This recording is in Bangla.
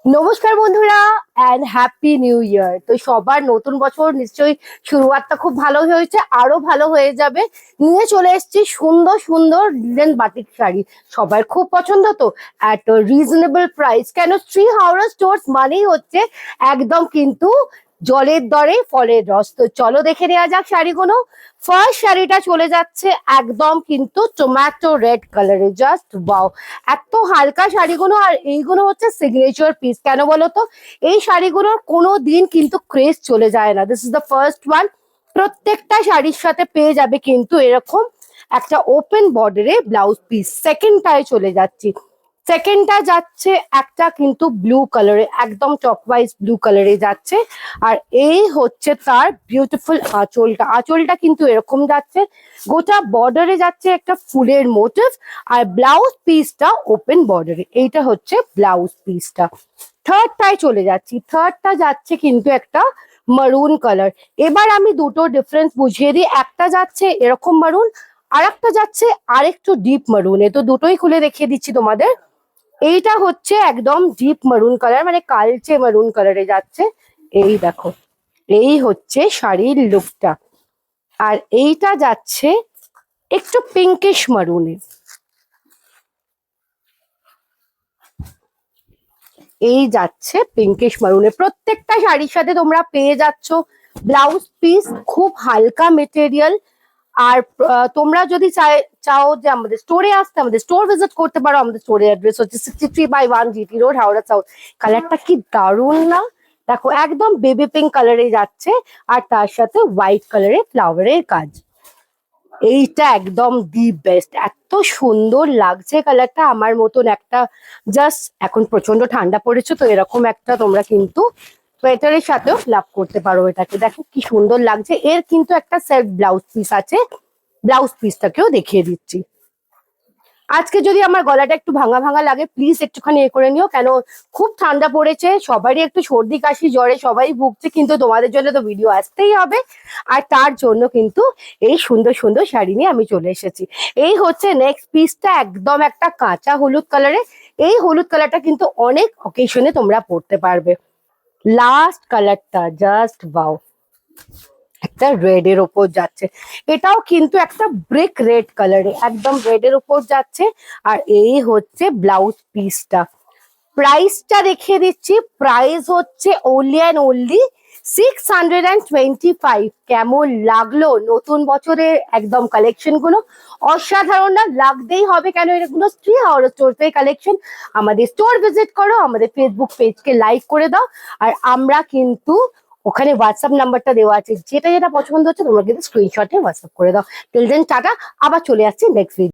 নমস্কার বন্ধুরা এন্ড হ্যাপি নিউ ইয়ার। তো সবার নতুন বছর নিশ্চয়ই শুরুয়াতটা খুব ভালো হয়েছে, আরো ভালো হয়ে যাবে। নিয়ে চলে এসেছি সুন্দর সুন্দর লিনেন বাটিক শাড়ি, সবার খুব পছন্দ। তো এট রিজনেবল প্রাইস, কেন শ্রী হাওড়া স্টোর্স মানেই হচ্ছে একদম কিন্তু জলের দরে ফলের রস। তো চলো দেখে নেওয়া যাক শাড়িগুলো। ফার্স্ট শাড়িটা চলে যাচ্ছে একদম কিন্তু টমেটো রেড কালারে, জাস্ট ওয়াও। এত হালকা শাড়িগুলো, আর এইগুলো হচ্ছে সিগনেচার পিস। কেন বলো তো, এই শাড়িগুলোর কোনো দিন কিন্তু ক্রেজ চলে যায় না। This is the first one. প্রত্যেকটা শাড়ির সাথে পেয়ে যাবে কিন্তু এরকম একটা ওপেন বর্ডারে ব্লাউজ পিস। সেকেন্ডটায় চলে যাচ্ছি। সেকেন্ডটা যাচ্ছে একটা কিন্তু ব্লু কালারে, একদম চকওয়াইজ ব্লু কালারে যাচ্ছে। আর এই হচ্ছে তার বিউটিফুল আঁচলটা। আঁচলটা কিন্তু এরকম যাচ্ছে, গোটা বর্ডারে যাচ্ছে একটা ফুলের মোটিভ। আর ব্লাউজ পিসটা ওপেন বর্ডারে, এইটা হচ্ছে ব্লাউজ পিসটা। থার্ডটায় চলে যাচ্ছি। থার্ডটা যাচ্ছে কিন্তু একটা মারুন কালার। এবার আমি দুটো ডিফারেন্স বুঝিয়ে দিই। একটা যাচ্ছে এরকম মারুন, আর একটা যাচ্ছে আরেকটু ডিপ মারুনে। তো দুটোই খুলে দেখিয়ে দিচ্ছি তোমাদের। এইটা হচ্ছে একদম ডিপ মারুন কালার, মানে কালচে মারুন কালারে যাচ্ছে। এই দেখো, এই হচ্ছে শাড়ির লুকটা। আর এইটা যাচ্ছে একটু পিঙ্কিশ মারুনে। এই যাচ্ছে পিঙ্কিশ মারুনে। প্রত্যেকটা শাড়ির সাথে তোমরা পেয়ে যাচ্ছ ব্লাউজ পিস, খুব হালকা মেটেরিয়াল। আর তোমরা যদি চাও যে আমাদের স্টোরে আসতে, আমাদের স্টোর ভিজিট করতে পারো। আমাদের স্টোরের অ্যাড্রেস হচ্ছে 63/1 জিটি রোড, হাওড়া সাউথ। কালারটা কি দারুণ না? দেখো, একদম বেবি পিঙ্ক কালারে যাচ্ছে, আর তার সাথে হোয়াইট কালারের ফ্লাওয়ারের কাজ। এইটা একদম দি বেস্ট, এত সুন্দর লাগছে কালারটা। আমার মতন একটা, জাস্ট এখন প্রচন্ড ঠান্ডা পড়েছে, তো এরকম একটা তোমরা কিন্তু সোয়েটারের সাথেও ফ্লাপ করতে পারো এটাকে। দেখো কি সুন্দর লাগছে। এর কিন্তু একটা সেলফ ব্লাউজ পিস আছে, ব্লাউজ পিসটাকেও দেখিয়ে দিচ্ছি। আজকে যদি আমার গলাটা একটু ভাঙা ভাঙা লাগে, প্লিজ একটুখানি করে নিও, কেন খুব ঠান্ডা পড়েছে, সবারই একটু সর্দি কাশি জ্বরে সবাই ভুগছে, কিন্তু তোমাদের জন্য তো ভিডিও আসতেই হবে। আর তার জন্য কিন্তু এই সুন্দর সুন্দর শাড়ি নিয়ে আমি চলে এসেছি। এই হচ্ছে নেক্সট পিসটা, একদম একটা কাঁচা হলুদ কালারে। এই হলুদ কালারটা কিন্তু অনেক অকেশনে তোমরা পরতে পারবে। লাস্ট কালারটা জাস্ট বাও, একটা রেড এর ওপর যাচ্ছে। এটাও কিন্তু একটা ব্রিক রেড কালারে, একদম রেড এর ওপর যাচ্ছে। আর এই হচ্ছে ব্লাউজ পিসটা। প্রাইসটা দেখিয়ে দিচ্ছি। প্রাইস হচ্ছে ওনলি অ্যান্ড ওনলি 625। কেমন লাগলো নতুন বছরের একদম কালেকশন গুলো? অসাধারণ না? লাগতেই হবে, কেন এগুলো শ্রী হাওড়া স্টোর কালেকশন। আমাদের স্টোর ভিজিট করো, আমাদের ফেসবুক পেজকে লাইক করে দাও। আর আমরা কিন্তু ওখানে হোয়াটসঅ্যাপ নাম্বারটা দেওয়া আছে, যেটা যেটা পছন্দ হচ্ছে তোমরা কিন্তু স্ক্রিনশটে হোয়াটসঅ্যাপ করে দাও। টিল দেন টাটা, আবার চলে আসছি নেক্সট ভিডিও।